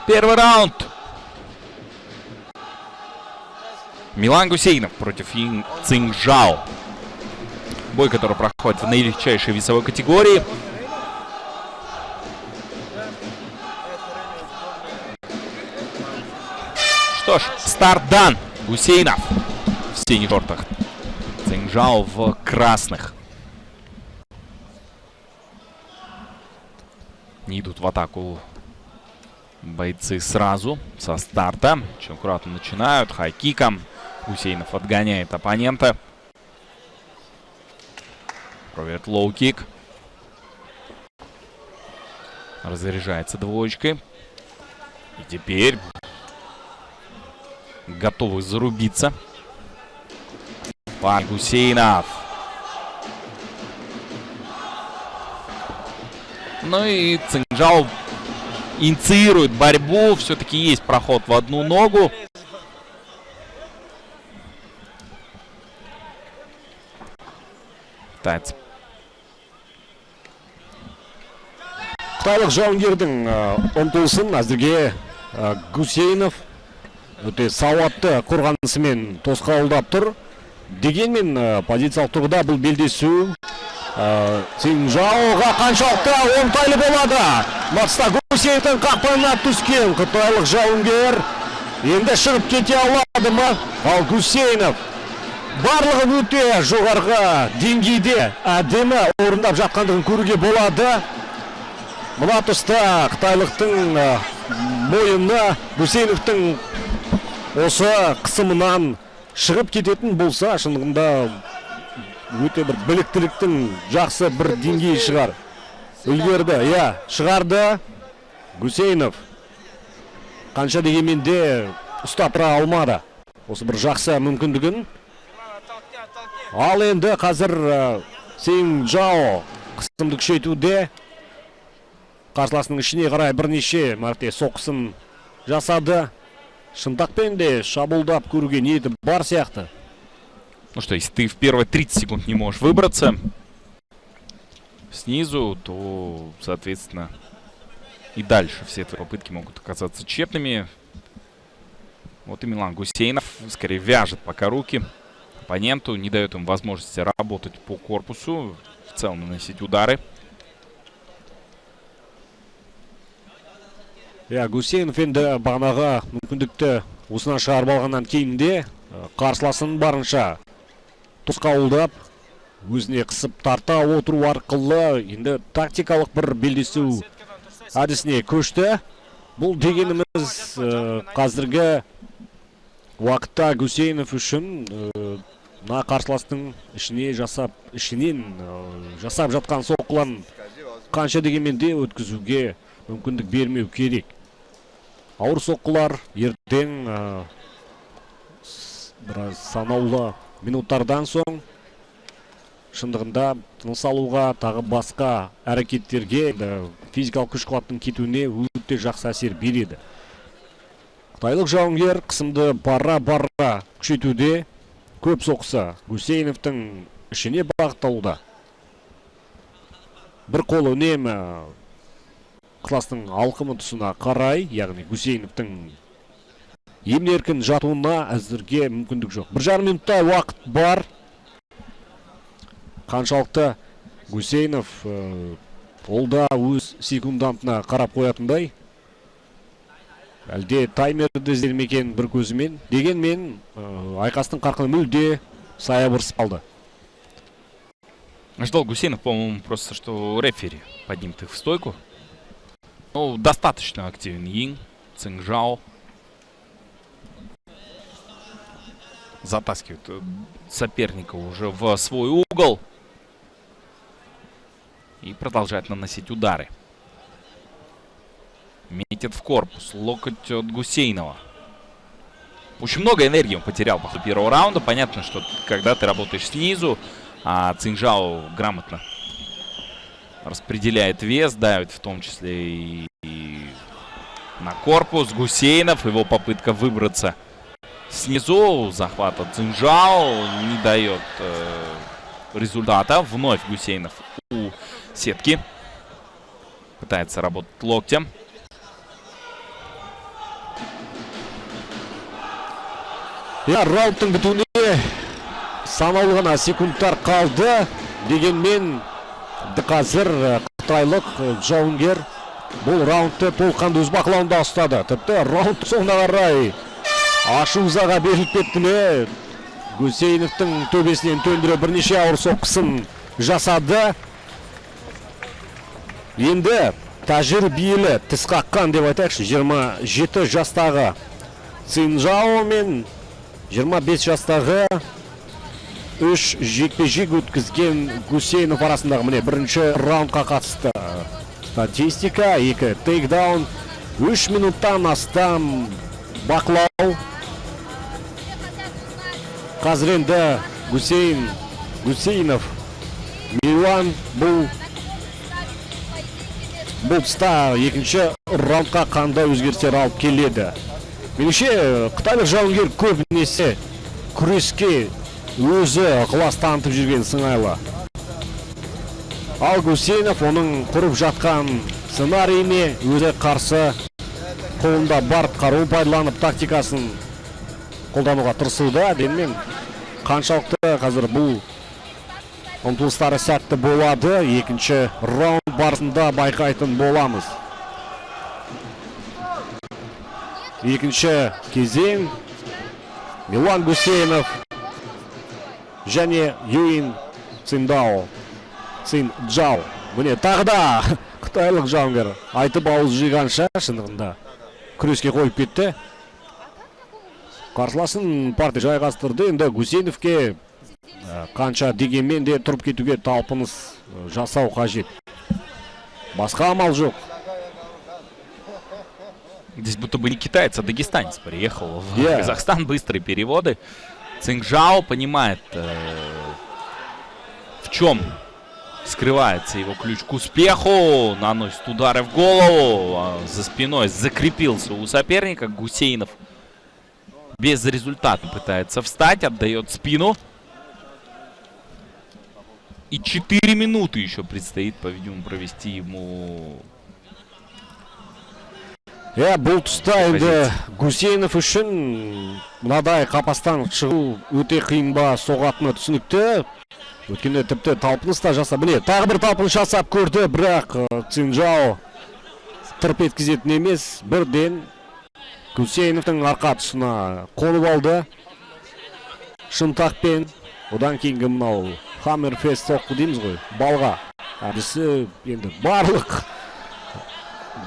Первый раунд. Милан Гусейнов против Ин Цинжао. Бой, который проходит в наилегчайшей весовой категории. Что ж, старт дан. Гусейнов в синих шортах. Цинжао в красных. Не идут в атаку бойцы сразу со старта. Очень аккуратно начинают. Хай-киком. Гусейнов отгоняет оппонента. Пробует лоу-кик. Разряжается двоечкой. И теперь готовы зарубиться. Пан Гусейнов. Ну и Цинжао инициирует борьбу. Все-таки есть проход в одну ногу. Пытается. Қытайлық жауынгердің ұмтылысын әзірге Гусейнов өте сауатты қорғанысымен тосқауылдап тұр. Дегенмен позициялық тұрғыда бұл белдесу Цинжаоға қаншалықты оңтайлы болады. Матчта Гусейновтың қақпанына түскен қытайлық жауынгер енді шығып кете алады ма? Ал Гусейнов барлығы өте жоғарғы деңгейде әдемі орындап жатқандығын көруге болады. Мына тұста қытайлықтың мойнына Гусейновтың осы қысымынан шығып кететін болса, шындығында өте бір біліктіліктің жақсы бір деңгейі шығар. Үлгерді, шығарды. Гусейнов қанша дегенмен де ұстап тұра алмады осы бір жақсы мүмкіндігін. Ал енді қазір Цинжао қысымды күшейтуде. Қарсыласының ішіне қарай бірнеше мәрте соққысын жасады. Шынтақпен де шабуылдап көруге ниеті бар сияқты. Ну что, если ты в первые 30 секунд не можешь выбраться снизу, то, соответственно, и дальше все твои попытки могут оказаться тщетными. Вот и Милан Гусейнов скорее вяжет пока руки оппоненту, не дает им возможности работать по корпусу, в целом наносить удары. Гусейнов енді бағанағы мүмкіндікті осынан шығарып алғаннан кейін де қарсыласын барынша тосқауылдап, өзіне қысып тарта отыру арқылы енді тактикалық бір белдесу әдісіне көшті. Бұл дегеніміз қазіргі уақытта Гусейнов үшін қарсыластың ішінен жасап жатқан соққыларын қанша дегенмен де өткізуге мүмкіндік бермеу керек. Ауыр соққылар ертең біраз санаулы минуттардан соң шындығында тыныс алуға, тағы басқа әрекеттерге физикалық күш қуаттың кетуіне өте жақсы әсер береді. Қытайлық жауынгер қысымды бара-бара күшейтуде. Көп соққысы Гусейновтың ішіне бағытталуда. Бір қолы үнемі қыластың алқымы тұсына қарай, яғни Гусейновтың емін-еркін жатуына әзірге мүмкіндік жоқ. 1,5 минутта уақыт бар. Қаншалықты Гусейнов олда өз секундантына қарап қоятындай. Әлде таймерді іздермекен бір көзімен. Дегенмен айқастың қарқыны мүлде саябырсып алды. Ждал Гусейнов, по-моему, просто что рефери поднимет их в стойку. Ну, достаточно активен Ин Цинжао. Затаскивает соперника уже в свой угол. И продолжает наносить удары. Метит в корпус. Локоть от Гусейнова. Очень много энергии он потерял после первого раунда. Понятно, что когда ты работаешь снизу, а Цинжао грамотно распределяет вес, давит в том числе и на корпус. Гусейнов, его попытка выбраться снизу, захват от Цинжао не дает результата. Вновь Гусейнов у сетки. Пытается работать локтем. Раундтың бітуіне санаулы ғана секундтар қалды. Дегенмен қазір қытайлық жауынгер бұл раундты толыққанды өз бақылауында ұстады. Тіпті раунд соңына қарай ашу ызаға беріліп кетті ме? Гусейновтың төбесінен төндіре бірнеше ауыр соққысын жасады. Енді тәжірибелі тіс қаққан деп айтайықшы, 27 жастағы Цинжао мен 25 жастағы 3 жекпе-жек өткізген Гусейнов арасындағы міне бірінші раундқа қатысты статистика: 2 тейкдаун, 3 минуттан астам бақылау. Қазір енді Гусейнов Милан бұл тұста екінші раундқа қандай өзгерістер алып келеді? Меніңше қытайлық жауынгер көбінесе күреске өзі ықылас танытып жүрген сыңайлы. Ал Гусейнов оның құрып жатқан сценарийіне өзі қарсы қолында бар қару пайдаланып тактикасын қолдануға тырысуда. Дегенмен қаншалықты қазір бұл ұмтылыстары сәтті болады, екінші раунд барысында байқайтын боламыз. Екінші кезең Милан Гусейнов және Юин Цинжао. Міне тағы да қытайлық жауынгер айтып ауыз жиғанша шындығында күреске қойып кетті. Қарсыласын партия жайғастырды. Енді Гусейновке қанша дегенмен де тұрып кетуге талпыныс жасау қажет. Басқа амал жоқ. Здесь будто бы не китаец, а дагестанец приехал в Казахстан. Быстрые переводы. Цинжао понимает, в чем скрывается его ключ к успеху. Наносит удары в голову. За спиной закрепился у соперника. Гусейнов без результата пытается встать, отдает спину. И 4 минуты еще предстоит, по-видимому, провести ему. Бұл тұста енді Гусейнов үшін мынадай қапастан шығу өте қиын ба соғатыны түсінікті. Өткенде тіпті талпыныс та жасап, міне тағы бір талпыныс жасап көрді, бірақ Цинжао тырп еткізетін емес. Бірден Гусейновтың арқа тұсына қонып алды шынтақпен. Одан кейінгі мынау Хаммерфест соққы дейміз ғой, балға. Әдісі енді барлық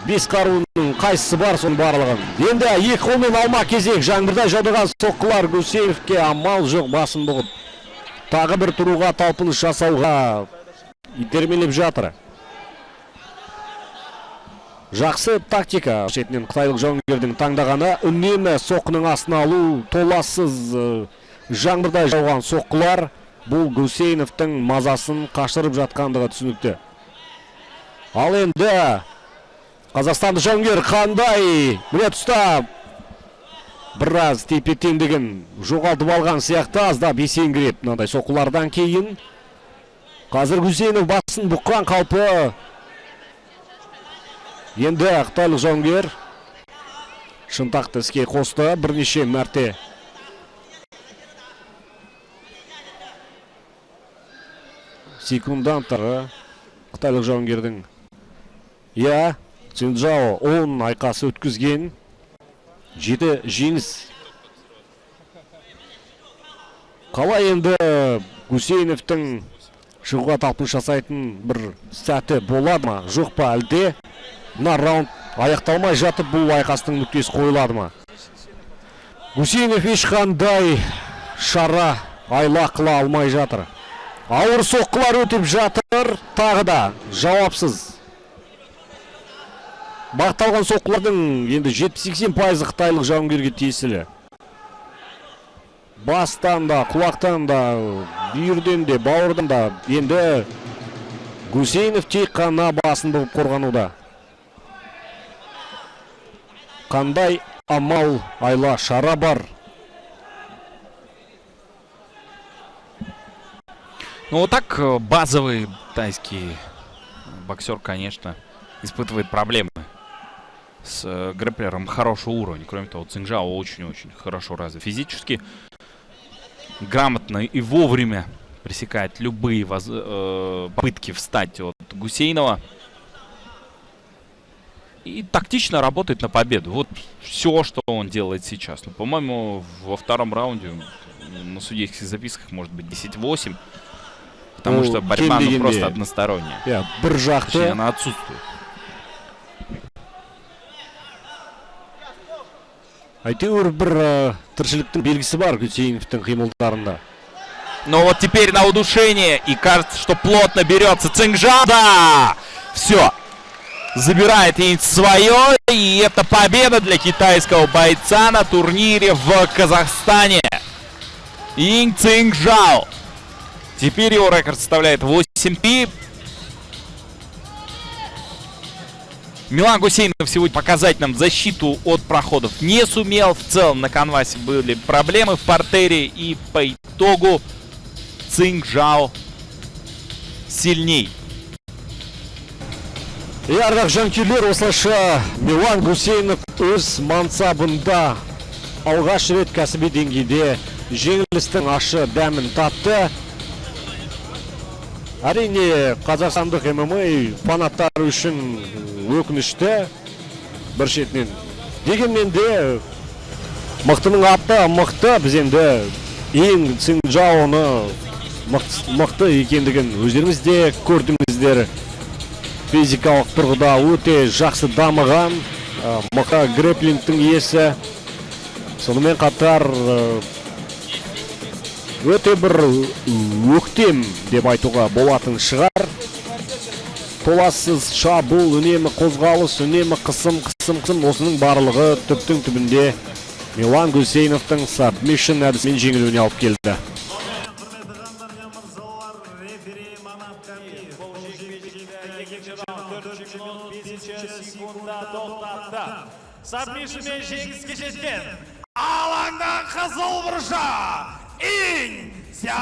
5 қаруының қайсысы бар, соның барлығын. Енді екі қолмен алма кезек, жаңбырдай жаудырған соққылар Гусейновке амал жоқ, басын бұғып. Тағы бір тұруға талпыныс жасауға итермелеп жатыр. Жақсы тактика. Шетінен қытайлық жауынгердің таңдағаны үнемі соққының астына алу, толассыз жаңбырдай жауған соққылар бұл Гусейновтың мазасын қашырып жатқандығы түсінікті. Ал енді Қазақстанды жауынгер қандай міне тұста біраз тепе-теңдігін жоғалтып алған сияқты, аздап есеңгіреп мынандай соққылардан кейін. Қазір Гусейнов басын бұққан қалпы. Енді қытайлық жауынгер шынтақты іске қосты бірнеше мәрте. Секундан тары қытайлық жауынгердің. Цинжао 10 айқасы өткізген, 7 жеңіс. Қалай енді Гусейновтың шығуға талпыныс жасайтын бір сәті болады ма, жоқ па әлде? Мына раунд аяқталмай жатып бұл айқастың нүктесі қойылады ма? Гусейнов ешқандай шара айла қыла алмай жатыр. Ауыр соққылар өтіп жатыр, тағы да жауапсыз. Бағытталған соққылардың енді 70-80% қытайлық жауынгерге тиесілі. Бастан да, құлақтан да, бүйірден де, бауырдан да енді Гусейнов тек қана басын бұғып қорғануда. Қандай амал айла шара бар? Ну вот так базовый тайский боксер, конечно, испытывает проблемы с грэпплером хорошего уровня. Кроме того, Цинжао очень-очень хорошо развит физически. грамотно и вовремя пресекает любые попытки встать от Гусейнова. И тактично работает на победу. Вот все, что он делает сейчас. Ну, по-моему, во втором раунде на судейских записках может быть 10-8. Потому что борьба просто односторонняя. Точнее, она отсутствует. Әйтеуір бір тіршіліктің белгісі бар Гусейновтың қимылдарында. Но вот теперь на удушение. И кажется, что плотно берется Цингжао. Да! Все. Забирает свое. И это победа для китайского бойца на турнире в Казахстане. Инь Цингжао. Теперь его рекорд составляет 8-3. Милан Гусейнов сегодня показать нам защиту от проходов не сумел. В целом на канвасе были проблемы в партере. И по итогу Цингжао сильней. И ардақ жанкүйерлер, осылайша Милан Гусейнов өз мансабында алғаш рет кәсіби деңгейде жеңілістің ашы дәмін татты. Әрине, қазақстандық ММА фанаттары үшін өкінішті бір шетінен. Дегенмен де мықтының аты мықты, біз енді ең Цингжаоны мықты екендігін өздеріңіз де көрдіңіздер. Физикалық тұрғыда өте жақсы дамыған, мықты грэплингтің иесі. Сонымен қатар өте бір өктем деп айтуға болатын шығар. Толассыз шабуыл, үнемі қозғалыс, үнемі қысым. Осының барлығы түптің түбінде Милан Гусейновтың сабмишн әдісімен жеңілуіне алып келді. Сабмишнмен жеңіске жеткен алаңда қызыл бұрыша Инь Ся